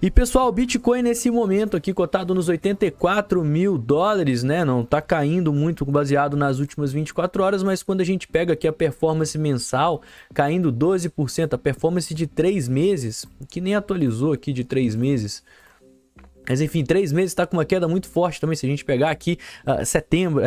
E pessoal, o Bitcoin nesse momento aqui cotado nos 84 mil dólares, né? Não tá caindo muito baseado nas últimas 24 horas, mas quando a gente pega aqui a performance mensal, caindo 12%, a performance de 3 meses, que nem atualizou aqui de 3 meses. Mas enfim, 3 meses está com uma queda muito forte também. Se a gente pegar aqui setembro,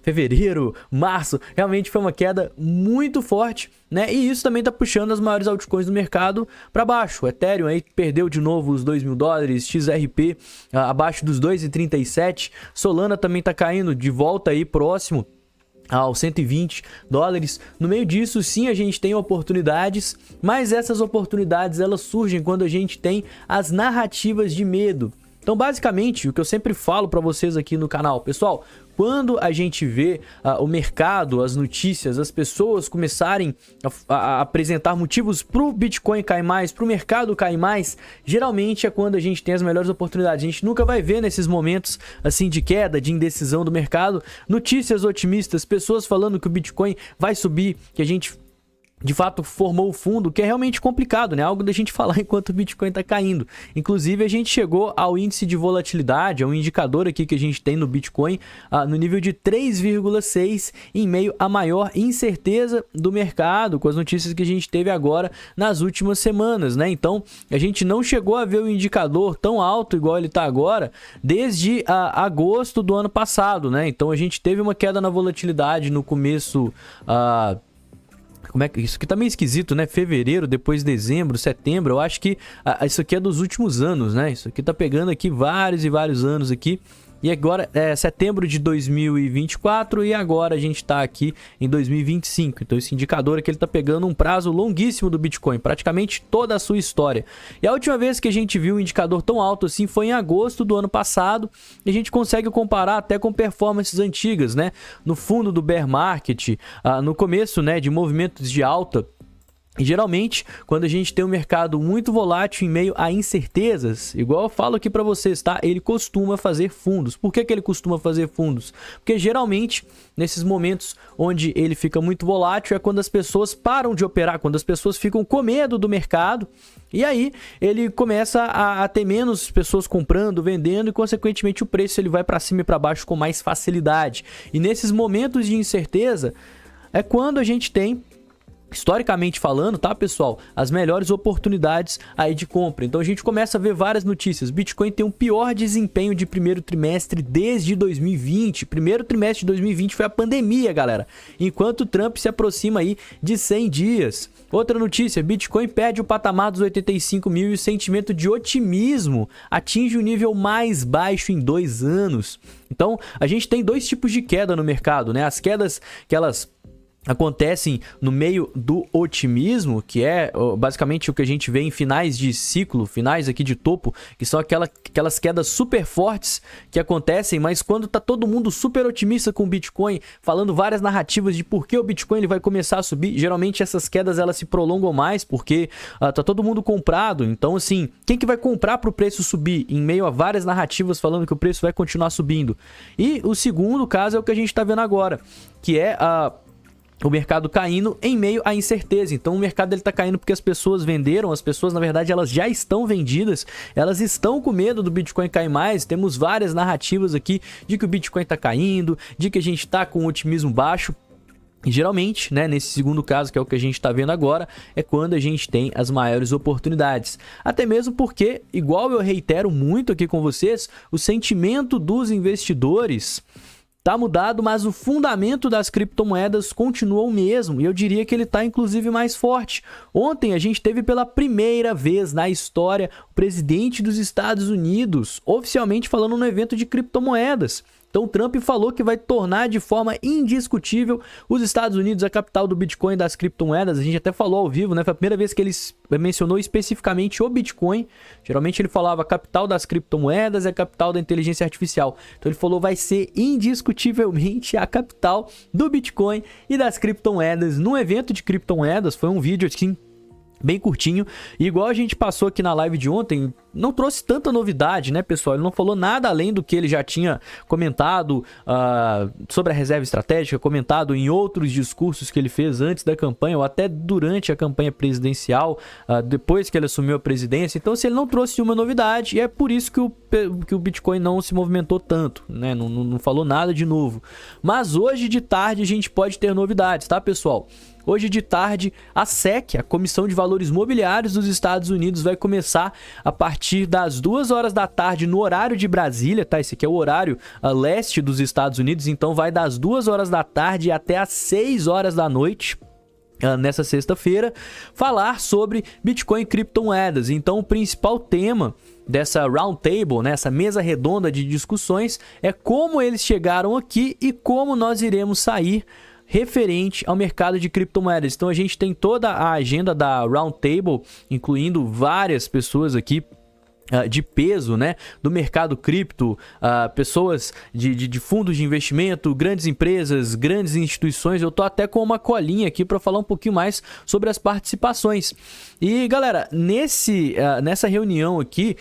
fevereiro, março, realmente foi uma queda muito forte, né? E isso também está puxando as maiores altcoins do mercado para baixo. O Ethereum aí perdeu de novo os 2 mil dólares, XRP abaixo dos 2,37. Solana também está caindo de volta aí próximo aos 120 dólares. No meio disso, sim, a gente tem oportunidades, mas essas oportunidades elas surgem quando a gente tem as narrativas de medo. Então, basicamente, o que eu sempre falo para vocês aqui no canal, pessoal, quando a gente vê o mercado, as notícias, as pessoas começarem a apresentar motivos para o Bitcoin cair mais, para o mercado cair mais, geralmente é quando a gente tem as melhores oportunidades. A gente nunca vai ver nesses momentos assim de queda, de indecisão do mercado, notícias otimistas, pessoas falando que o Bitcoin vai subir, que a gente de fato formou o fundo, que é realmente complicado, né? Algo da gente falar enquanto o Bitcoin está caindo. Inclusive, a gente chegou ao índice de volatilidade, é um indicador aqui que a gente tem no Bitcoin, no nível de 3,6, em meio à maior incerteza do mercado, com as notícias que a gente teve agora nas últimas semanas, né? Então, a gente não chegou a ver o indicador tão alto igual ele está agora, desde agosto do ano passado, né? Então, a gente teve uma queda na volatilidade no começo... Como é que isso aqui tá meio esquisito, né? Fevereiro, depois dezembro, setembro. Eu acho que isso aqui é dos últimos anos, né? Isso aqui tá pegando aqui vários e vários anos aqui. E agora é setembro de 2024 e agora a gente está aqui em 2025. Então esse indicador aqui ele está pegando um prazo longuíssimo do Bitcoin, praticamente toda a sua história. E a última vez que a gente viu um indicador tão alto assim foi em agosto do ano passado. E a gente consegue comparar até com performances antigas, né? No fundo do bear market, no começo, né, de movimentos de alta. E geralmente, quando a gente tem um mercado muito volátil em meio a incertezas, igual eu falo aqui para vocês, tá? Ele costuma fazer fundos. Por que ele costuma fazer fundos? Porque geralmente, nesses momentos onde ele fica muito volátil, é quando as pessoas param de operar, quando as pessoas ficam com medo do mercado, e aí ele começa a ter menos pessoas comprando, vendendo, e consequentemente o preço ele vai para cima e para baixo com mais facilidade. E nesses momentos de incerteza, é quando a gente tem, historicamente falando, tá, pessoal, as melhores oportunidades aí de compra. Então a gente começa a ver várias notícias. Bitcoin tem um pior desempenho de primeiro trimestre desde 2020. Primeiro trimestre de 2020 foi a pandemia, galera. Enquanto o Trump se aproxima aí de 100 dias. Outra notícia, Bitcoin perde o patamar dos 85 mil e o sentimento de otimismo atinge o nível mais baixo em 2 anos. Então a gente tem dois tipos de queda no mercado, né? As quedas que elas acontecem no meio do otimismo, que é basicamente o que a gente vê em finais de ciclo, finais aqui de topo, que são aquelas quedas super fortes que acontecem, mas quando tá todo mundo super otimista com o Bitcoin, falando várias narrativas de por que o Bitcoin ele vai começar a subir, geralmente essas quedas elas se prolongam mais, porque tá todo mundo comprado. Então assim, quem que vai comprar para o preço subir em meio a várias narrativas falando que o preço vai continuar subindo? E o segundo caso é o que a gente tá vendo agora, que é o mercado caindo em meio à incerteza. Então o mercado está caindo porque as pessoas venderam, as pessoas na verdade elas já estão vendidas, elas estão com medo do Bitcoin cair mais. Temos várias narrativas aqui de que o Bitcoin está caindo, de que a gente está com um otimismo baixo. E geralmente, né, nesse segundo caso, que é o que a gente está vendo agora, é quando a gente tem as maiores oportunidades. Até mesmo porque, igual eu reitero muito aqui com vocês, o sentimento dos investidores tá mudado, mas o fundamento das criptomoedas continua o mesmo, e eu diria que ele tá inclusive mais forte. Ontem a gente teve pela primeira vez na história o presidente dos Estados Unidos oficialmente falando no evento de criptomoedas. Então o Trump falou que vai tornar de forma indiscutível os Estados Unidos a capital do Bitcoin e das criptomoedas. A gente até falou ao vivo, né? Foi a primeira vez que ele mencionou especificamente o Bitcoin. Geralmente ele falava capital das criptomoedas, é a capital da inteligência artificial. Então ele falou vai ser indiscutivelmente a capital do Bitcoin e das criptomoedas. No evento de criptomoedas, foi um vídeo assim bem curtinho, e igual a gente passou aqui na live de ontem, não trouxe tanta novidade, né, pessoal? Ele não falou nada além do que ele já tinha comentado sobre a reserva estratégica, comentado em outros discursos que ele fez antes da campanha ou até durante a campanha presidencial, depois que ele assumiu a presidência. Então, se ele não trouxe nenhuma novidade, e é por isso que o Bitcoin não se movimentou tanto, né? Não falou nada de novo. Mas hoje de tarde a gente pode ter novidades, tá, pessoal? Hoje de tarde, a SEC, a Comissão de Valores Mobiliários dos Estados Unidos, vai começar a partir das 2 horas da tarde no horário de Brasília, tá? Esse aqui é o horário leste dos Estados Unidos, então vai das 2 horas da tarde até as 6 horas da noite. Nessa sexta-feira, falar sobre Bitcoin e criptomoedas. Então, o principal tema dessa roundtable, né, essa mesa redonda de discussões, é como eles chegaram aqui e como nós iremos sair referente ao mercado de criptomoedas. Então, a gente tem toda a agenda da roundtable, incluindo várias pessoas aqui de peso, né, do mercado cripto, pessoas de fundos de investimento, grandes empresas, grandes instituições. Eu tô até com uma colinha aqui para falar um pouquinho mais sobre as participações. E galera, nessa reunião aqui,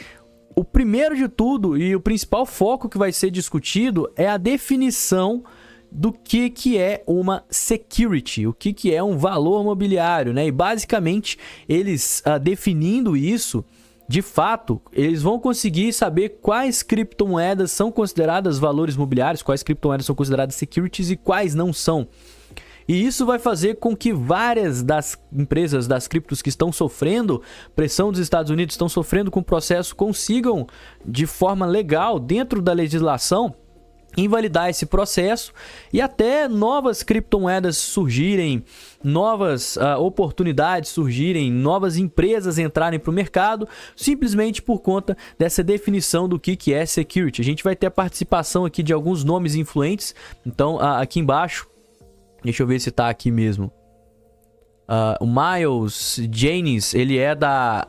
o primeiro de tudo e o principal foco que vai ser discutido é a definição do que é uma security, o que é um valor mobiliário, né? E basicamente eles definindo isso, de fato, eles vão conseguir saber quais criptomoedas são consideradas valores mobiliários, quais criptomoedas são consideradas securities e quais não são. E isso vai fazer com que várias das empresas das criptos que estão sofrendo pressão dos Estados Unidos, estão sofrendo com o processo, consigam, de forma legal, dentro da legislação, invalidar esse processo e até novas criptomoedas surgirem, novas oportunidades surgirem, novas empresas entrarem para o mercado, simplesmente por conta dessa definição do que é security. A gente vai ter a participação aqui de alguns nomes influentes. Então, aqui embaixo, deixa eu ver se está aqui mesmo. O Miles Jaynes, ele é da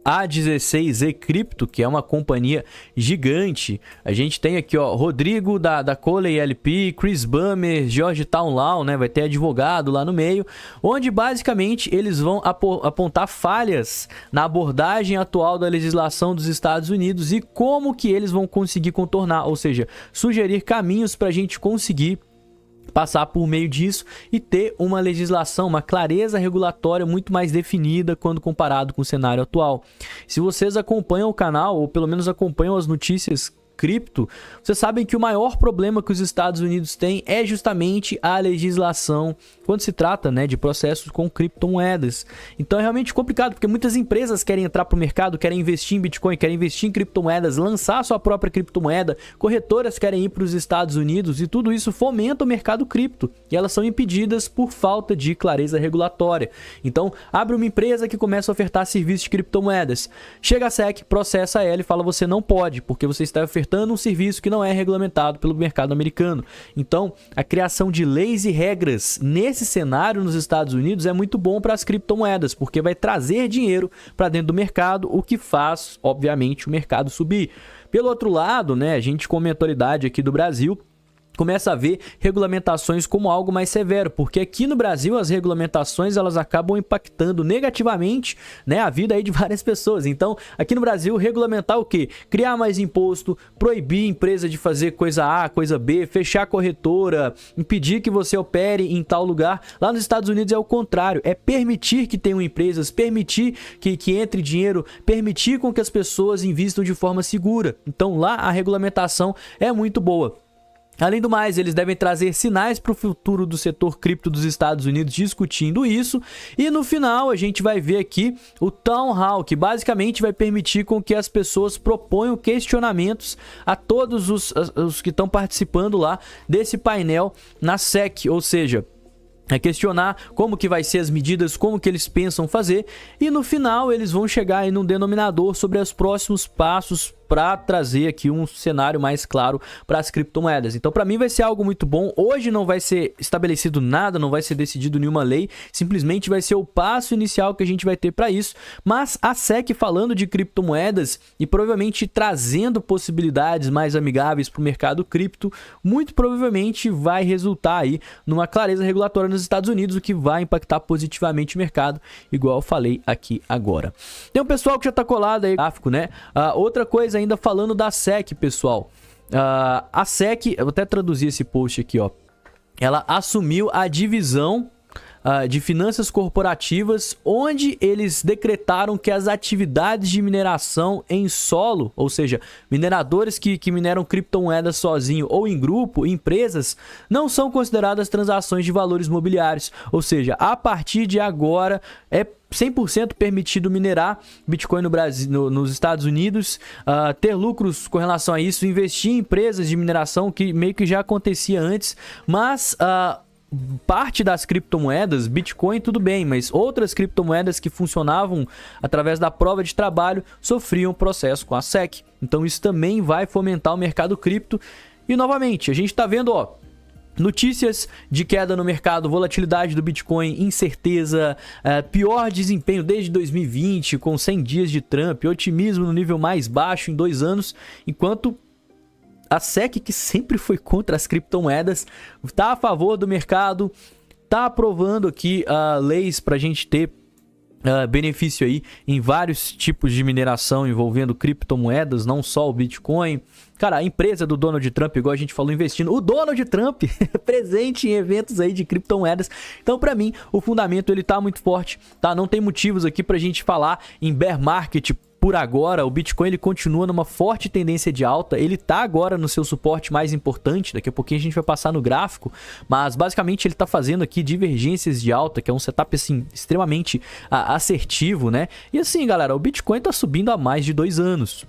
A16Z Crypto, que é uma companhia gigante. A gente tem aqui, ó, Rodrigo da Coley LP, Chris Bummer, Georgetown Law, né? Vai ter advogado lá no meio, onde basicamente eles vão apontar falhas na abordagem atual da legislação dos Estados Unidos e como que eles vão conseguir contornar, ou seja, sugerir caminhos para a gente conseguir passar por meio disso e ter uma legislação, uma clareza regulatória muito mais definida quando comparado com o cenário atual. Se vocês acompanham o canal, ou pelo menos acompanham as notícias cripto, vocês sabem que o maior problema que os Estados Unidos têm é justamente a legislação quando se trata, né, de processos com criptomoedas. Então é realmente complicado, porque muitas empresas querem entrar para o mercado, querem investir em Bitcoin, querem investir em criptomoedas, lançar sua própria criptomoeda, corretoras querem ir para os Estados Unidos e tudo isso fomenta o mercado cripto e elas são impedidas por falta de clareza regulatória. Então abre uma empresa que começa a ofertar serviços de criptomoedas, chega a SEC, processa ela e fala: você não pode, porque você está ofertando um serviço que não é regulamentado pelo mercado americano. Então, a criação de leis e regras nesse cenário nos Estados Unidos é muito bom para as criptomoedas, porque vai trazer dinheiro para dentro do mercado, o que faz, obviamente, o mercado subir. Pelo outro lado, né, a gente com a mentalidade aqui do Brasil começa a ver regulamentações como algo mais severo, porque aqui no Brasil as regulamentações elas acabam impactando negativamente, né, a vida aí de várias pessoas. Então, aqui no Brasil, regulamentar o quê? Criar mais imposto, proibir empresa de fazer coisa A, coisa B, fechar a corretora, impedir que você opere em tal lugar. Lá nos Estados Unidos é o contrário, é permitir que tenham empresas, permitir que entre dinheiro, permitir com que as pessoas invistam de forma segura. Então, lá a regulamentação é muito boa. Além do mais, eles devem trazer sinais para o futuro do setor cripto dos Estados Unidos discutindo isso. E no final a gente vai ver aqui o Town Hall, que basicamente vai permitir com que as pessoas proponham questionamentos a todos os que estão participando lá desse painel na SEC, ou seja, é questionar como que vai ser as medidas, como que eles pensam fazer, e no final eles vão chegar aí num denominador sobre os próximos passos para trazer aqui um cenário mais claro para as criptomoedas. Então, para mim vai ser algo muito bom. Hoje não vai ser estabelecido nada, não vai ser decidido nenhuma lei, simplesmente vai ser o passo inicial que a gente vai ter para isso. Mas a SEC, falando de criptomoedas e provavelmente trazendo possibilidades mais amigáveis para o mercado cripto, muito provavelmente vai resultar aí numa clareza regulatória nos Estados Unidos, o que vai impactar positivamente o mercado, igual eu falei aqui agora. Tem um pessoal que já está colado aí, gráfico, né? Outra coisa ainda falando da SEC, pessoal. A SEC, eu vou até traduzir esse post aqui, ó. Ela assumiu a divisão de finanças corporativas, onde eles decretaram que as atividades de mineração em solo, ou seja, mineradores que mineram criptomoedas sozinho ou em grupo, empresas, não são consideradas transações de valores mobiliários. Ou seja, a partir de agora é 100% permitido minerar Bitcoin no Brasil, nos Estados Unidos, ter lucros com relação a isso, investir em empresas de mineração, que meio que já acontecia antes, mas parte das criptomoedas, Bitcoin tudo bem, mas outras criptomoedas que funcionavam através da prova de trabalho sofriam processo com a SEC. Então isso também vai fomentar o mercado cripto. E novamente, a gente está vendo, ó, notícias de queda no mercado, volatilidade do Bitcoin, incerteza, pior desempenho desde 2020, com 100 dias de Trump, otimismo no nível mais baixo em 2 anos, enquanto a SEC, que sempre foi contra as criptomoedas, está a favor do mercado, está aprovando aqui leis para a gente ter benefício aí em vários tipos de mineração envolvendo criptomoedas, não só o Bitcoin. Cara, a empresa do Donald Trump, igual a gente falou, investindo, o Donald Trump presente em eventos aí de criptomoedas. Então, para mim, o fundamento ele tá muito forte, tá? Não tem motivos aqui pra gente falar em bear market. Por agora, o Bitcoin ele continua numa forte tendência de alta, ele está agora no seu suporte mais importante, daqui a pouquinho a gente vai passar no gráfico, mas basicamente ele está fazendo aqui divergências de alta, que é um setup assim, extremamente assertivo, né? E assim, galera, o Bitcoin está subindo há mais de 2 anos.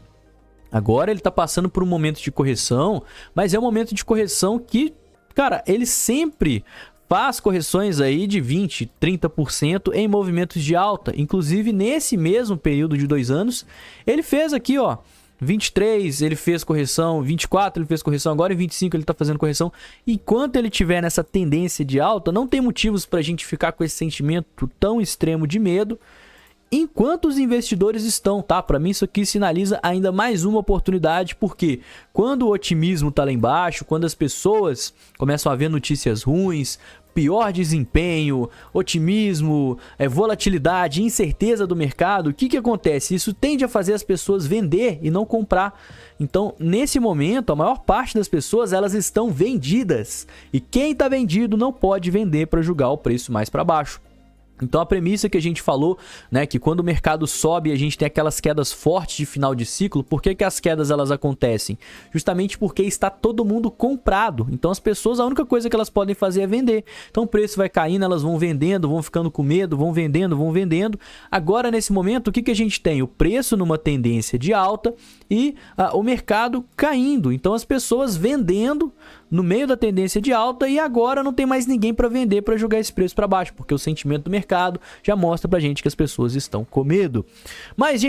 Agora ele está passando por um momento de correção, mas é um momento de correção que, cara, ele sempre faz correções aí de 20%, 30% em movimentos de alta. Inclusive, nesse mesmo período de 2 anos, ele fez aqui, ó, 23 ele fez correção, 24 ele fez correção, agora em 25 ele tá fazendo correção. Enquanto ele tiver nessa tendência de alta, não tem motivos pra gente ficar com esse sentimento tão extremo de medo, enquanto os investidores estão, tá? Para mim isso aqui sinaliza ainda mais uma oportunidade, porque quando o otimismo tá lá embaixo, quando as pessoas começam a ver notícias ruins, pior desempenho, otimismo, volatilidade, incerteza do mercado, o que acontece? Isso tende a fazer as pessoas vender e não comprar. Então, nesse momento, a maior parte das pessoas elas estão vendidas, e quem está vendido não pode vender para jogar o preço mais para baixo. Então a premissa que a gente falou, né, que quando o mercado sobe a gente tem aquelas quedas fortes de final de ciclo, por que as quedas elas acontecem? Justamente porque está todo mundo comprado, então as pessoas, a única coisa que elas podem fazer é vender. Então o preço vai caindo, elas vão vendendo, vão ficando com medo, vão vendendo, vão vendendo. Agora nesse momento o que a gente tem? O preço numa tendência de alta e o mercado caindo, então as pessoas vendendo no meio da tendência de alta, e agora não tem mais ninguém para vender, para jogar esse preço para baixo, porque o sentimento do mercado já mostra pra gente que as pessoas estão com medo. Mas, gente,